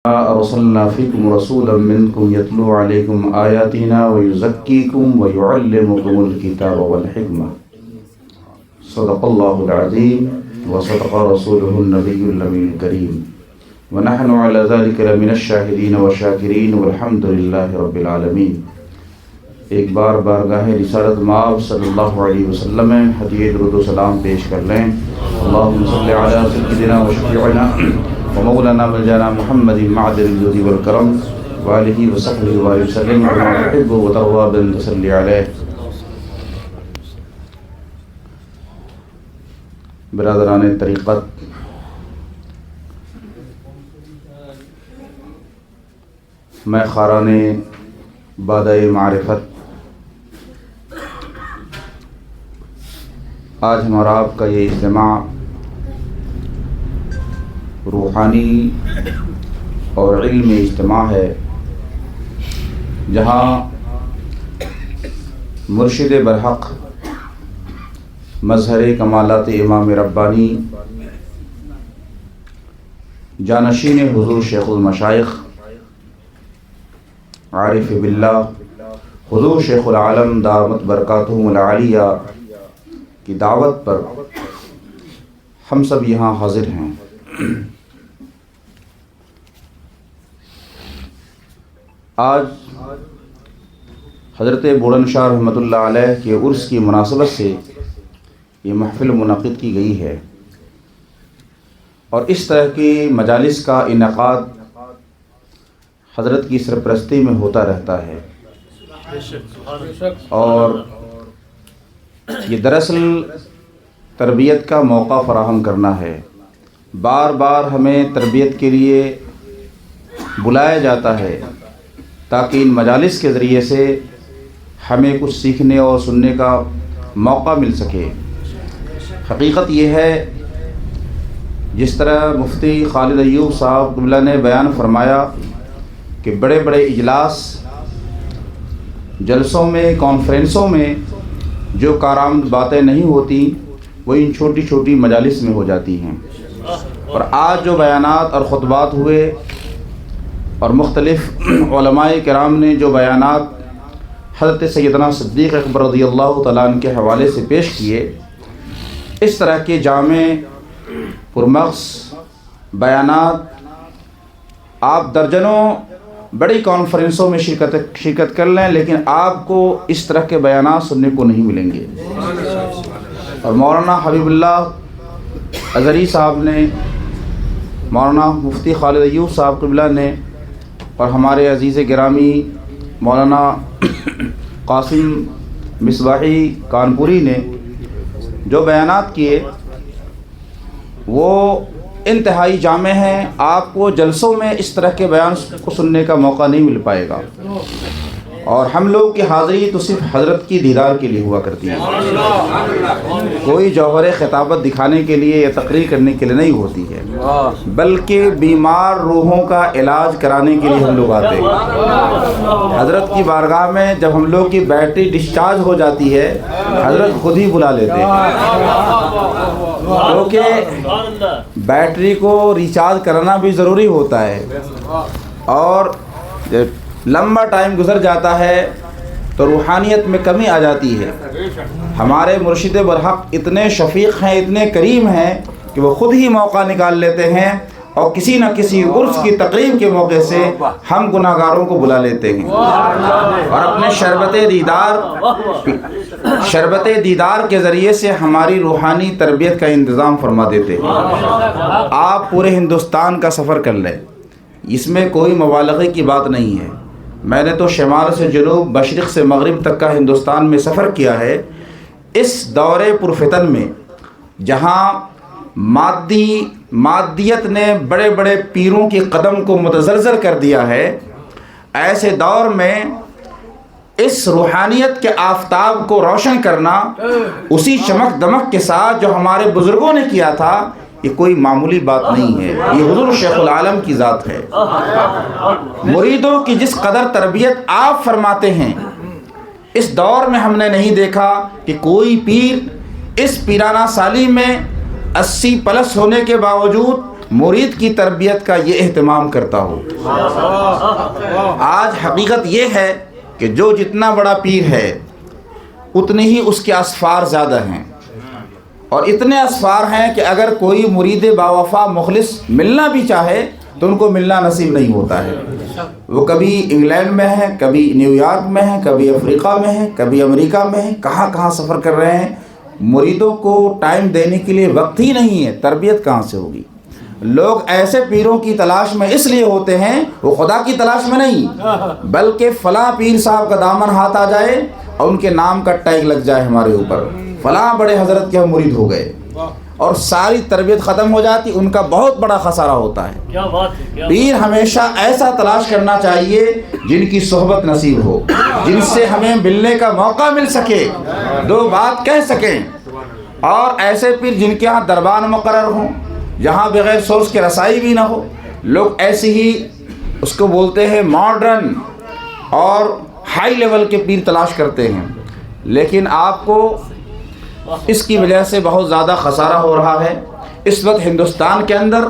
أرسلنا فيكم رسولا منكم يتلو عليكم آياتنا ويزكيكم ويعلمكم الكتاب والحكمة صدق الله العظيم وصدق رسوله النبي الأمين الكريم ونحن على ذلك لمن الشاهدين والشاكرين والحمد لله رب العالمين۔ ایک بار بارگاہ رسالت مآب صلی اللہ علیہ وسلم میں ہدیہ درود و سلام پیش کر لیں۔ اللہم صلی علی سیدنا و شفیعنا و مولانا ملجانا محمد معدن الجود والکرم وآلہ وصحبہ وسلم وما تحب و ترضى بأن تصلی علیہ۔ برادران طریقت، میں خاران بادۂ معرفت، آج ہمارا آپ کا یہ اجتماع روحانی اور علمی اجتماع ہے، جہاں مرشد برحق مظہر کمالات امام ربانی جانشین حضور شیخ المشائخ عارف باللہ حضور شیخ العالم دامت برکاتہم العالیہ کی دعوت پر ہم سب یہاں حاضر ہیں۔ آج حضرت بلند شاہ رحمۃ اللہ علیہ کے عرس کی مناسبت سے یہ محفل منعقد کی گئی ہے، اور اس طرح کی مجالس کا انعقاد حضرت کی سرپرستی میں ہوتا رہتا ہے، اور یہ دراصل تربیت کا موقع فراہم کرنا ہے۔ بار بار ہمیں تربیت کے لیے بلایا جاتا ہے تاکہ ان مجالس کے ذریعے سے ہمیں کچھ سیکھنے اور سننے کا موقع مل سکے۔ حقیقت یہ ہے، جس طرح مفتی خالد ایوب صاحب قبلہ نے بیان فرمایا کہ بڑے بڑے اجلاس، جلسوں میں، کانفرنسوں میں جو کارآمد باتیں نہیں ہوتی وہ ان چھوٹی چھوٹی مجالس میں ہو جاتی ہیں، اور آج جو بیانات اور خطبات ہوئے اور مختلف علماء کرام نے جو بیانات حضرت سیدنا صدیق اکبر رضی اللہ تعالیٰ عنہ کے حوالے سے پیش کیے، اس طرح کے جامع پرمغز بیانات آپ درجنوں بڑی کانفرنسوں میں شرکت کر لیں، لیکن آپ کو اس طرح کے بیانات سننے کو نہیں ملیں گے۔ اور مولانا حبیب اللہ ازہری صاحب نے، مولانا مفتی خالد ایوب صاحب قبلہ نے، اور ہمارے عزیز گرامی مولانا قاسم مصباحی کانپوری نے جو بیانات کیے وہ انتہائی جامع ہیں۔ آپ کو جلسوں میں اس طرح کے بیان کو سننے کا موقع نہیں مل پائے گا، اور ہم لوگ کی حاضری تو صرف حضرت کی دیدار کے لیے ہوا کرتی ہے، کوئی جوہر خطابت دکھانے کے لیے یا تقریر کرنے کے لیے نہیں ہوتی ہے، بلکہ بیمار روحوں کا علاج کرانے کے لیے ہم لوگ آتے ہیں۔ حضرت کی بارگاہ میں جب ہم لوگ کی بیٹری ڈسچارج ہو جاتی ہے، حضرت خود ہی بلا لیتے ہیں، کیونکہ بیٹری کو ریچارج کرنا بھی ضروری ہوتا ہے، اور لمبا ٹائم گزر جاتا ہے تو روحانیت میں کمی آ جاتی ہے۔ ہمارے مرشد برحق اتنے شفیق ہیں، اتنے کریم ہیں کہ وہ خود ہی موقع نکال لیتے ہیں، اور کسی نہ کسی عرس کی تقریب کے موقع سے ہم گناہگاروں کو بلا لیتے ہیں، اور اپنے شربت دیدار کے ذریعے سے ہماری روحانی تربیت کا انتظام فرما دیتے ہیں۔ آپ پورے ہندوستان کا سفر کر لیں، اس میں کوئی مبالغے کی بات نہیں ہے۔ میں نے تو شمال سے جنوب، مشرق سے مغرب تک کا ہندوستان میں سفر کیا ہے۔ اس دور پرفتن میں جہاں مادیت نے بڑے بڑے پیروں کی قدم کو متزلزل کر دیا ہے، ایسے دور میں اس روحانیت کے آفتاب کو روشن کرنا اسی چمک دمک کے ساتھ جو ہمارے بزرگوں نے کیا تھا، یہ کوئی معمولی بات نہیں ہے، یہ حضور شیخ العالم کی ذات ہے۔ مریدوں کی جس قدر تربیت آپ فرماتے ہیں، اس دور میں ہم نے نہیں دیکھا کہ کوئی پیر اس پیرانہ سالی میں 80 پلس ہونے کے باوجود مرید کی تربیت کا یہ اہتمام کرتا ہو۔ آج حقیقت یہ ہے کہ جو جتنا بڑا پیر ہے اتنے ہی اس کے اسفار زیادہ ہیں، اور اتنے اسفار ہیں کہ اگر کوئی مرید باوفا مخلص ملنا بھی چاہے تو ان کو ملنا نصیب نہیں ہوتا ہے۔ وہ کبھی انگلینڈ میں ہیں، کبھی نیو یارک میں ہیں، کبھی افریقہ میں ہیں، کبھی امریکہ میں ہیں، کہاں کہاں سفر کر رہے ہیں۔ مریدوں کو ٹائم دینے کے لیے وقت ہی نہیں ہے، تربیت کہاں سے ہوگی؟ لوگ ایسے پیروں کی تلاش میں اس لیے ہوتے ہیں، وہ خدا کی تلاش میں نہیں، بلکہ فلاں پیر صاحب کا دامن ہاتھ آ جائے اور ان کے نام کا ٹیگ لگ جائے ہمارے اوپر، فلاں بڑے حضرت کے ہم مرید ہو گئے، اور ساری تربیت ختم ہو جاتی۔ ان کا بہت بڑا خسارہ ہوتا ہے۔ پیر ہمیشہ ایسا تلاش کرنا چاہیے جن کی صحبت نصیب ہو، جن سے ہمیں ملنے کا موقع مل سکے، دو بات کہہ سکیں، اور ایسے پیر جن کے ہاں دربان مقرر ہوں، جہاں بغیر سورس کے رسائی بھی نہ ہو۔ لوگ ایسی ہی اس کو بولتے ہیں ماڈرن اور ہائی لیول کے پیر تلاش کرتے ہیں، لیکن آپ کو اس کی وجہ سے بہت زیادہ خسارہ ہو رہا ہے۔ اس وقت ہندوستان کے اندر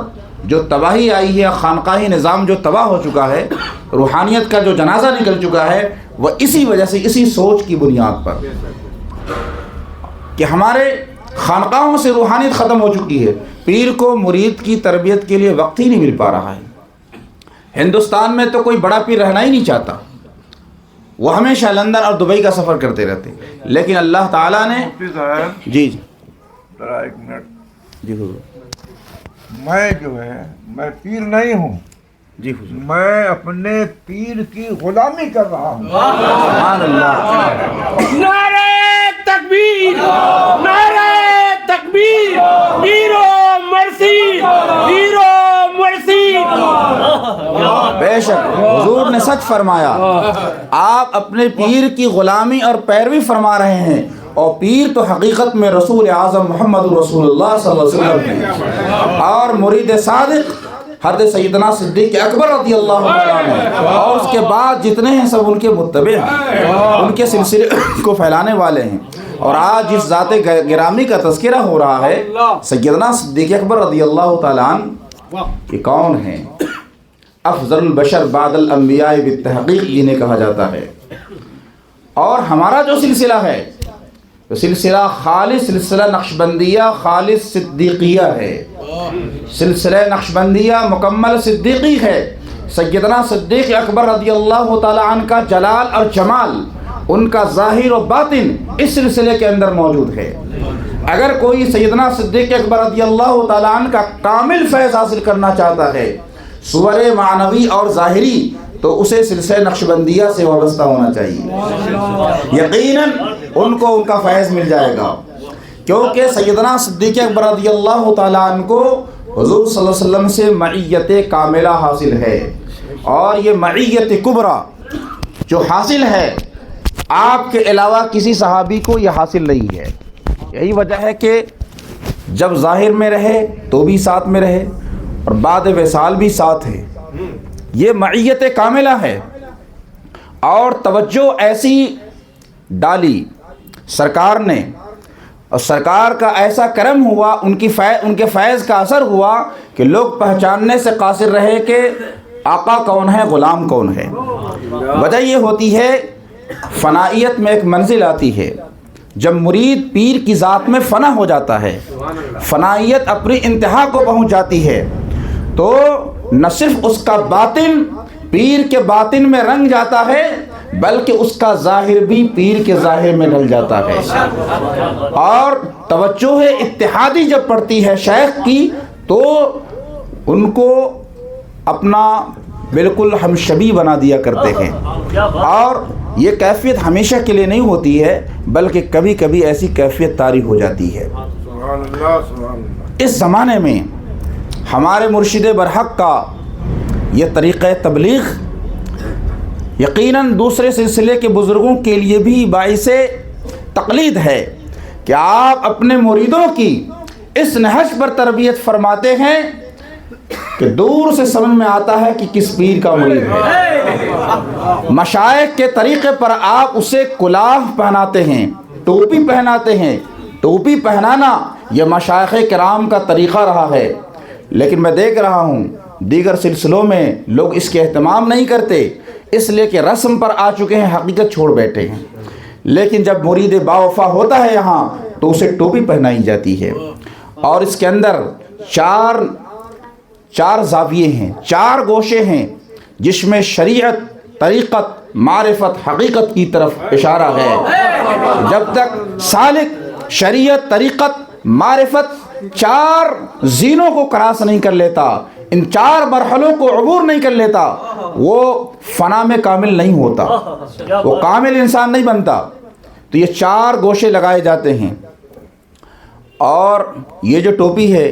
جو تباہی آئی ہے، خانقاہی نظام جو تباہ ہو چکا ہے، روحانیت کا جو جنازہ نکل چکا ہے، وہ اسی وجہ سے، اسی سوچ کی بنیاد پر کہ ہمارے خانقاہوں سے روحانیت ختم ہو چکی ہے۔ پیر کو مرید کی تربیت کے لیے وقت ہی نہیں مل پا رہا ہے۔ ہندوستان میں تو کوئی بڑا پیر رہنا ہی نہیں چاہتا، وہ ہمیشہ لندن اور دبئی کا سفر کرتے رہتے، لیکن اللہ تعالیٰ نے جی ذرا ایک منٹ، جی حضور، میں جو ہے میں پیر نہیں ہوں، جی حضور، میں اپنے پیر کی غلامی کر رہا ہوں۔ سبحان اللہ، نعرہ تکبیر، نعرہ تکبیر، پیرو مرسی، پیرو مرسی۔ بے شک حضور نے سچ فرمایا، آپ اپنے پیر کی غلامی اور پیروی فرما رہے ہیں، اور پیر تو حقیقت میں رسول اعظم محمد رسول اللہ صلی اللہ علیہ وسلم ہیں، اور مرید صادق حضرت سیدنا صدیق اکبر رضی اللہ عنہ، اور اس کے بعد جتنے ہیں سب ان کے متبع ہیں، ان کے سلسلے کو پھیلانے والے ہیں۔ اور آج جس ذات گرامی کا تذکرہ ہو رہا ہے، سیدنا صدیق اکبر رضی اللہ تعالیٰ عنہ، یہ کون ہیں؟ افضل البشر بعد الانبیاء بالتحقیق جنہیں کہا جاتا ہے۔ اور ہمارا جو سلسلہ ہے، تو سلسلہ خالص سلسلہ نقشبندیہ خالص صدیقیہ ہے، سلسلہ نقشبندیہ مکمل صدیقی ہے۔ سیدنا صدیق اکبر رضی اللہ تعالیٰ عنہ کا جلال اور جمال، ان کا ظاہر و باطن اس سلسلے کے اندر موجود ہے۔ اگر کوئی سیدنا صدیق اکبر رضی اللہ تعالیٰ عنہ کا کامل فیض حاصل کرنا چاہتا ہے، صور معنوی اور ظاہری، تو اسے سلسلہ نقشبندیہ سے وابستہ ہونا چاہیے، یقیناً ان کو ان کا فیض مل جائے گا، کیونکہ سیدنا صدیق اکبر رضی اللہ تعالیٰ عنہ کو حضور صلی اللہ علیہ وسلم سے معیت کاملہ حاصل ہے، اور یہ معیت کبریٰ جو حاصل ہے آپ کے علاوہ کسی صحابی کو یہ حاصل نہیں ہے۔ یہی وجہ ہے کہ جب ظاہر میں رہے تو بھی ساتھ میں رہے، اور بعد وصال بھی ساتھ ہے، یہ معیت کاملہ ہے۔ اور توجہ ایسی ڈالی سرکار نے، اور سرکار کا ایسا کرم ہوا، ان کے فیض کا اثر ہوا کہ لوگ پہچاننے سے قاصر رہے کہ آقا کون ہے، غلام کون ہے۔ وجہ یہ ہوتی ہے، فنائیت میں ایک منزل آتی ہے، جب مرید پیر کی ذات میں فنا ہو جاتا ہے، فنائیت اپنی انتہا کو پہنچ جاتی ہے، تو نہ صرف اس کا باطن پیر کے باطن میں رنگ جاتا ہے، بلکہ اس کا ظاہر بھی پیر کے ظاہر میں ڈل جاتا ہے۔ اور توجہ اتحادی جب پڑتی ہے شیخ کی، تو ان کو اپنا بالکل ہم شبیہ بنا دیا کرتے ہیں۔ اور یہ کیفیت ہمیشہ کے لیے نہیں ہوتی ہے، بلکہ کبھی کبھی ایسی کیفیت طاری ہو جاتی ہے۔ سبحان اللہ، سبحان اللہ۔ اس زمانے میں ہمارے مرشد برحق کا یہ طریقہ تبلیغ یقیناً دوسرے سلسلے کے بزرگوں کے لیے بھی باعث تقلید ہے کہ آپ اپنے مریدوں کی اس نہج پر تربیت فرماتے ہیں کہ دور سے سمجھ میں آتا ہے کہ کس پیر کا مرید ہے۔ مشائخ کے طریقے پر آپ اسے کلاه پہناتے ہیں، ٹوپی پہناتے ہیں۔ ٹوپی پہنانا یہ مشائخ کرام کا طریقہ رہا ہے، لیکن میں دیکھ رہا ہوں دیگر سلسلوں میں لوگ اس کے اہتمام نہیں کرتے، اس لیے کہ رسم پر آ چکے ہیں، حقیقت چھوڑ بیٹھے ہیں۔ لیکن جب مرید باوفا ہوتا ہے یہاں تو اسے ٹوپی پہنائی جاتی ہے، اور اس کے اندر چار زاویے ہیں، 4 گوشے ہیں، جس میں شریعت، طریقت، معرفت، حقیقت کی طرف اشارہ ہے۔ جب تک سالک شریعت، طریقت، معرفت 4 زینوں کو کراس نہیں کر لیتا، ان 4 مرحلوں کو عبور نہیں کر لیتا، وہ فنا میں کامل نہیں ہوتا، وہ کامل انسان نہیں بنتا۔ تو یہ 4 گوشے لگائے جاتے ہیں، اور یہ جو ٹوپی ہے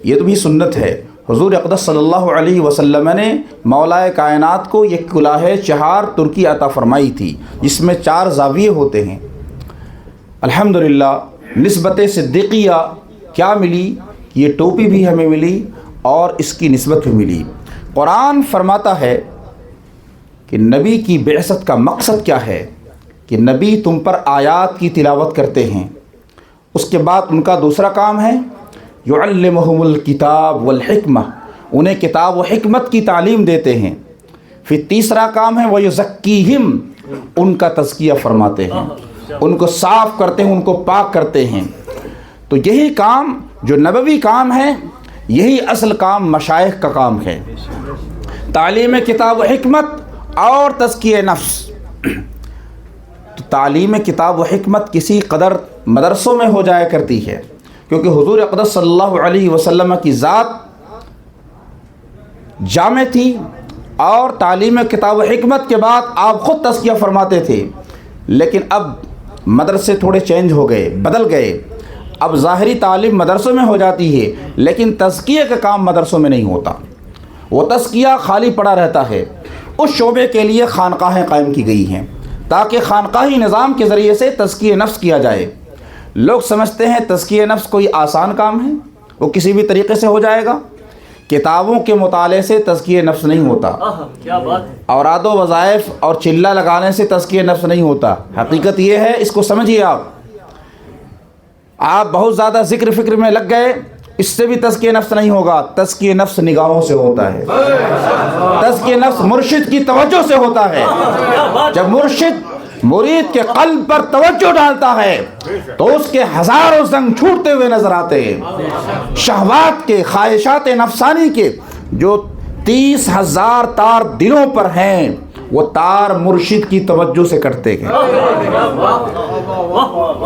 یہ تو بھی سنت ہے۔ حضور اقدس صلی اللہ علیہ وسلم نے مولا کائنات کو یہ کلاه چہار ترکی عطا فرمائی تھی، جس میں 4 زاویے ہوتے ہیں۔ الحمدللہ نسبت صدیقیہ کیا ملی؟ یہ ٹوپی بھی ہمیں ملی اور اس کی نسبت بھی ملی۔ قرآن فرماتا ہے کہ نبی کی بعثت کا مقصد کیا ہے، کہ نبی تم پر آیات کی تلاوت کرتے ہیں، اس کے بعد ان کا دوسرا کام ہے یعلمہم الکتاب والحکمہ، انہیں کتاب و حکمت کی تعلیم دیتے ہیں۔ پھر تیسرا کام ہے ویزکیہم، ان کا تزکیہ فرماتے ہیں، ان کو صاف کرتے ہیں، ان کو پاک کرتے ہیں۔ تو یہی کام جو نبوی کام ہے، یہی اصل کام مشائخ کا کام ہے، تعلیم کتاب و حکمت اور تزکیہ نفس۔ تو تعلیم کتاب و حکمت کسی قدر مدرسوں میں ہو جایا کرتی ہے، کیونکہ حضور اقدس صلی اللہ علیہ وسلم کی ذات جامع تھی، اور تعلیم کتاب و حکمت کے بعد آپ خود تزکیہ فرماتے تھے۔ لیکن اب مدرسے تھوڑے چینج ہو گئے، بدل گئے، اب ظاہری تعلیم مدرسوں میں ہو جاتی ہے، لیکن تزکیہ کا کام مدرسوں میں نہیں ہوتا، وہ تزکیہ خالی پڑا رہتا ہے۔ اس شعبے کے لیے خانقاہیں قائم کی گئی ہیں، تاکہ خانقاہی نظام کے ذریعے سے تزکیہ نفس کیا جائے۔ لوگ سمجھتے ہیں تزکیہ نفس کوئی آسان کام ہے، وہ کسی بھی طریقے سے ہو جائے گا۔ کتابوں کے مطالعے سے تزکیہ نفس نہیں ہوتا، اوراد و وظائف اور چلہ لگانے سے تزکیہ نفس نہیں ہوتا۔ حقیقت یہ ہے، اس کو سمجھیے۔ آپ بہت زیادہ ذکر فکر میں لگ گئے، اس سے بھی تزکیہ نفس نہیں ہوگا۔ تزکیہ نفس نگاہوں سے ہوتا ہے، تزکیہ نفس مرشد کی توجہ سے ہوتا ہے۔ جب مرشد مرید کے قلب پر توجہ ڈالتا ہے تو اس کے ہزاروں زنگ چھوٹتے ہوئے نظر آتے ہیں۔ شہوات کے، خواہشات نفسانی کے جو 30,000 تار دلوں پر ہیں، وہ تار مرشد کی توجہ سے کٹتے ہیں۔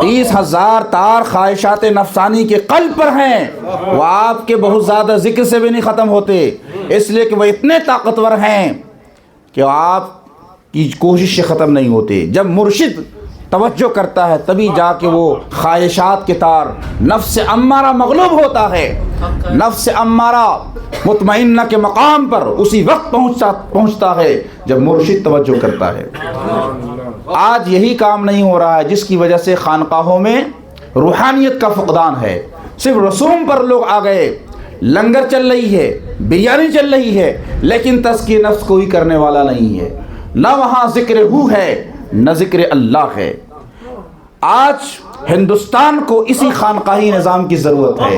30,000 تار خواہشات نفسانی کے قلب پر ہیں، وہ آپ کے بہت زیادہ ذکر سے بھی نہیں ختم ہوتے، اس لیے کہ وہ اتنے طاقتور ہیں کہ آپ کی کوشش سے ختم نہیں ہوتے۔ جب مرشد توجہ کرتا ہے تبھی جا کے وہ خواہشات کے تار، نفس امارہ مغلوب ہوتا ہے، نفس امارہ مطمئنہ کے مقام پر اسی وقت پہنچتا ہے جب مرشد توجہ کرتا ہے۔ آج یہی کام نہیں ہو رہا ہے، جس کی وجہ سے خانقاہوں میں روحانیت کا فقدان ہے۔ صرف رسوم پر لوگ آ گئے، لنگر چل رہی ہے، بریانی چل رہی ہے، لیکن تزکیہ نفس کوئی کرنے والا نہیں ہے۔ نہ وہاں ذکر ہو ہے، نہ ذکر اللہ ہے۔ آج ہندوستان کو اسی خانقاہی نظام کی ضرورت ہے۔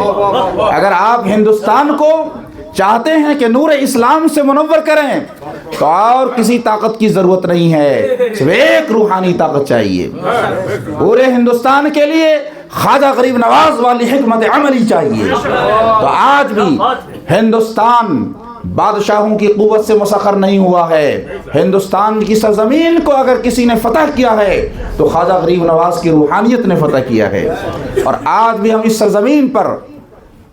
اگر آپ ہندوستان کو چاہتے ہیں کہ نور اسلام سے منور کریں تو اور کسی طاقت کی ضرورت نہیں ہے، صرف ایک روحانی طاقت چاہیے۔ پورے ہندوستان کے لیے خواجہ غریب نواز والی حکمت عملی چاہیے۔ تو آج بھی ہندوستان بادشاہوں کی قوت سے مسخر نہیں ہوا ہے۔ ہندوستان کی سرزمین کو اگر کسی نے فتح کیا ہے تو خواجہ غریب نواز کی روحانیت نے فتح کیا ہے۔ اور آج بھی ہم اس سرزمین پر،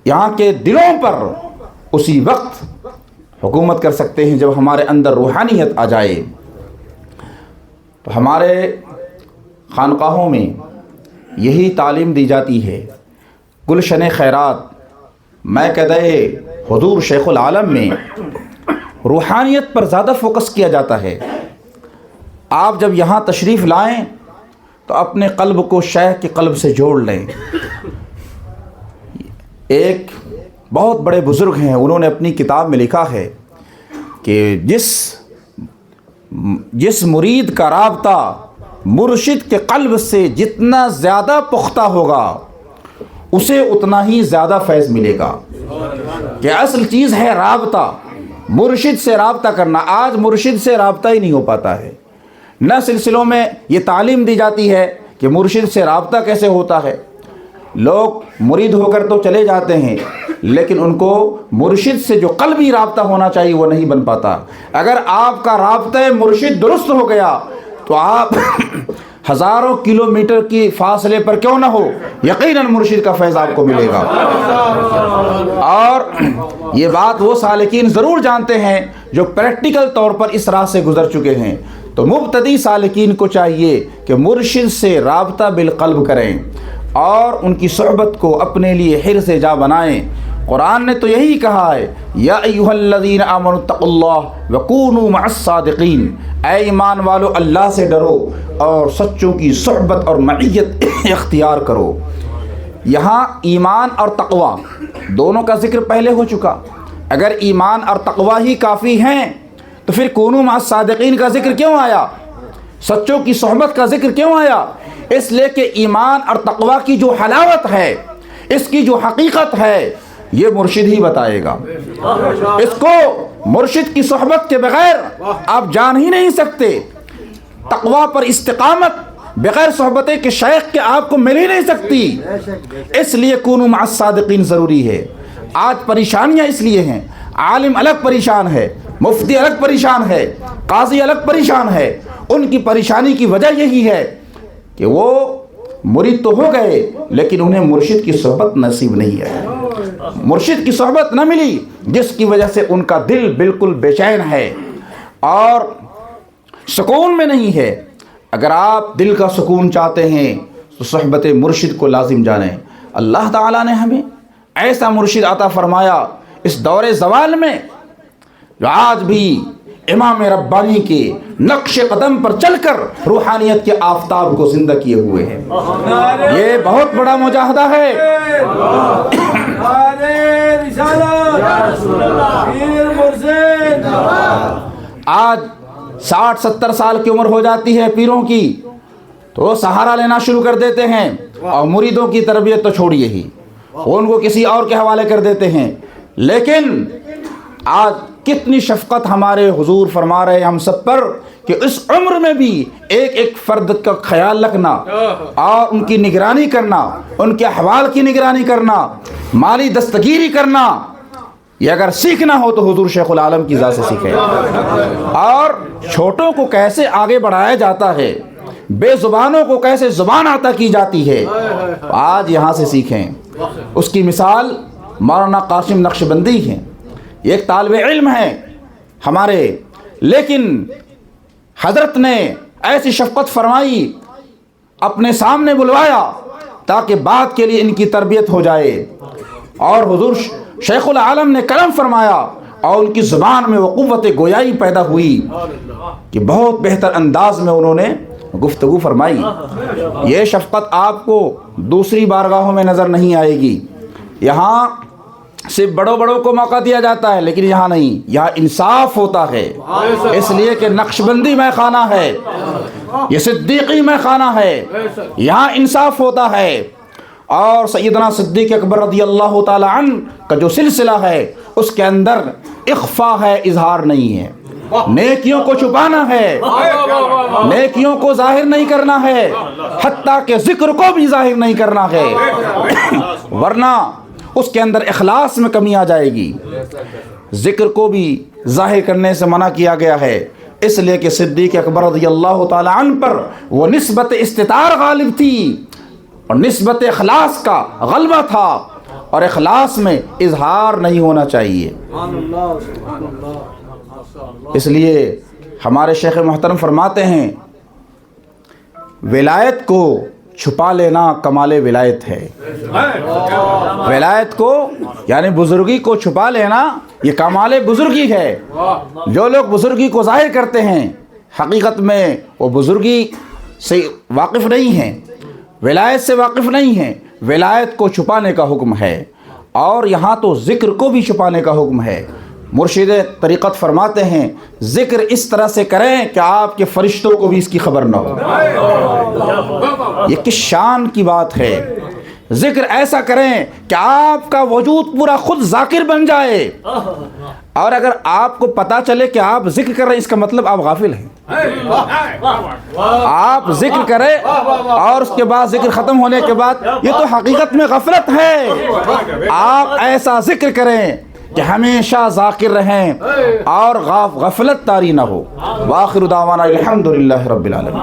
یہاں کے دلوں پر اسی وقت حکومت کر سکتے ہیں جب ہمارے اندر روحانیت آ جائے۔ تو ہمارے خانقاہوں میں یہی تعلیم دی جاتی ہے۔ گلشن خیرات میکدہ حضور شیخ العالم میں روحانیت پر زیادہ فوکس کیا جاتا ہے۔ آپ جب یہاں تشریف لائیں تو اپنے قلب کو شیخ کے قلب سے جوڑ لیں۔ ایک بہت بڑے بزرگ ہیں، انہوں نے اپنی کتاب میں لکھا ہے کہ جس مرید کا رابطہ مرشد کے قلب سے جتنا زیادہ پختہ ہوگا، اسے اتنا ہی زیادہ فیض ملے گا۔ کہ اصل چیز ہے رابطہ، مرشد سے رابطہ کرنا۔ آج مرشد سے رابطہ ہی نہیں ہو پاتا ہے، نہ سلسلوں میں یہ تعلیم دی جاتی ہے کہ مرشد سے رابطہ کیسے ہوتا ہے۔ لوگ مرید ہو کر تو چلے جاتے ہیں، لیکن ان کو مرشد سے جو قلبی رابطہ ہونا چاہیے وہ نہیں بن پاتا۔ اگر آپ کا رابطہ مرشد درست ہو گیا تو آپ ہزاروں کلومیٹر کی فاصلے پر کیوں نہ ہو، یقیناً مرشد کا فیض آپ کو ملے گا۔ اور یہ بات وہ سالکین ضرور جانتے ہیں جو پریکٹیکل طور پر اس راہ سے گزر چکے ہیں۔ تو مبتدی سالکین کو چاہیے کہ مرشد سے رابطہ بالقلب کریں اور ان کی صحبت کو اپنے لیے حرص جا بنائیں۔ قرآن نے تو یہی کہا ہے، یا ایھا الذین آمنوا اتقوا اللہ وکونوا مع الصادقین، اے ایمان والو اللہ سے ڈرو اور سچوں کی صحبت اور معیت اختیار کرو۔ یہاں ایمان اور تقوی دونوں کا ذکر پہلے ہو چکا۔ اگر ایمان اور تقوی ہی کافی ہیں تو پھر کونوا مع الصادقین کا ذکر کیوں آیا، سچوں کی صحبت کا ذکر کیوں آیا؟ اس لیے کہ ایمان اور تقوی کی جو حلاوت ہے، اس کی جو حقیقت ہے، یہ مرشد ہی بتائے گا۔ اس کو مرشد کی صحبت کے بغیر آپ جان ہی نہیں سکتے۔ تقوی پر استقامت بغیر صحبت کے شیخ کے آپ کو مل ہی نہیں سکتی۔ اس لیے کونوا مع الصادقین ضروری ہے۔ آج پریشانیاں اس لیے ہیں، عالم الگ پریشان ہے، مفتی الگ پریشان ہے، قاضی الگ پریشان ہے۔ ان کی پریشانی کی وجہ یہی ہے کہ وہ مرید تو ہو گئے لیکن انہیں مرشد کی صحبت نصیب نہیں ہے، مرشد کی صحبت نہ ملی، جس کی وجہ سے ان کا دل بالکل بے چین ہے اور سکون میں نہیں ہے۔ اگر آپ دل کا سکون چاہتے ہیں تو صحبت مرشد کو لازم جانیں۔ اللہ تعالیٰ نے ہمیں ایسا مرشد عطا فرمایا اس دور زوال میں، جو آج بھی امام ربانی کے نقش قدم پر چل کر روحانیت کے آفتاب کو زندہ کیے ہوئے ہیں۔ یہ بہت بڑا مجاہدہ ہے۔ آج 60-70 سال کی عمر ہو جاتی ہے پیروں کی تو وہ سہارا لینا شروع کر دیتے ہیں، اور مریدوں کی تربیت تو چھوڑیے ہی، ان کو کسی اور کے حوالے کر دیتے ہیں۔ لیکن آج کتنی شفقت ہمارے حضور فرما رہے ہیں ہم سب پر کہ اس عمر میں بھی ایک ایک فرد کا خیال رکھنا اور ان کی نگرانی کرنا، ان کے احوال کی نگرانی کرنا، مالی دستگیری کرنا، یہ اگر سیکھنا ہو تو حضور شیخ العالم کی ذات سے سیکھیں۔ اور چھوٹوں کو کیسے آگے بڑھایا جاتا ہے، بے زبانوں کو کیسے زبان عطا کی جاتی ہے، آج یہاں سے سیکھیں۔ اس کی مثال مولانا قاسم نقشبندی ہیں۔ یہ ایک طالب علم ہے ہمارے، لیکن حضرت نے ایسی شفقت فرمائی، اپنے سامنے بلوایا تاکہ بعد کے لیے ان کی تربیت ہو جائے، اور حضور شیخ العالم نے کرم فرمایا اور ان کی زبان میں وہ قوت گویائی پیدا ہوئی کہ بہت بہتر انداز میں انہوں نے گفتگو فرمائی۔ یہ شفقت آپ کو دوسری بارگاہوں میں نظر نہیں آئے گی۔ یہاں صرف بڑوں کو موقع دیا جاتا ہے، لیکن یہاں نہیں، یہاں انصاف ہوتا ہے، اس لیے کہ نقشبندی میں خانہ ہے، یہ صدیقی میں خانہ ہے، یہاں انصاف ہوتا ہے۔ اور سیدنا صدیق اکبر رضی اللہ تعالی عنہ کا جو سلسلہ ہے اس کے اندر اخفا ہے، اظہار نہیں ہے، نیکیوں کو چھپانا ہے، نیکیوں کو ظاہر نہیں کرنا ہے، حتیٰ کہ ذکر کو بھی ظاہر نہیں کرنا ہے، ورنہ اس کے اندر اخلاص میں کمی آ جائے گی۔ ذکر کو بھی ظاہر کرنے سے منع کیا گیا ہے، اس لیے کہ صدیق اکبر رضی اللہ تعالی عنہ پر وہ نسبت استتار غالب تھی اور نسبت اخلاص کا غلبہ تھا، اور اخلاص میں اظہار نہیں ہونا چاہیے۔ اس لیے ہمارے شیخ محترم فرماتے ہیں، ولایت کو چھپا لینا کمال ولایت ہے۔ ولایت کو یعنی بزرگی کو چھپا لینا یہ کمال بزرگی ہے۔ جو لوگ بزرگی کو ظاہر کرتے ہیں حقیقت میں وہ بزرگی سے واقف نہیں ہیں، ولایت سے واقف نہیں ہیں۔ ولایت کو چھپانے کا حکم ہے، اور یہاں تو ذکر کو بھی چھپانے کا حکم ہے۔ مرشد طریقت فرماتے ہیں ذکر اس طرح سے کریں کہ آپ کے فرشتوں کو بھی اس کی خبر نہ ہو۔ یہ کس شان کی بات ہے، ذکر ایسا کریں کہ آپ کا وجود پورا خود ذاکر بن جائے، اور اگر آپ کو پتا چلے کہ آپ ذکر کر رہے ہیں اس کا مطلب آپ غافل ہیں۔ آپ ذکر کریں اور اس کے بعد ذکر ختم ہونے کے بعد یہ تو حقیقت میں غفلت ہے۔ آپ ایسا ذکر کریں کہ ہمیشہ ذاکر رہیں اور غفلت طاری نہ ہو۔ وآخر دعوانا الحمدللہ رب العالمین۔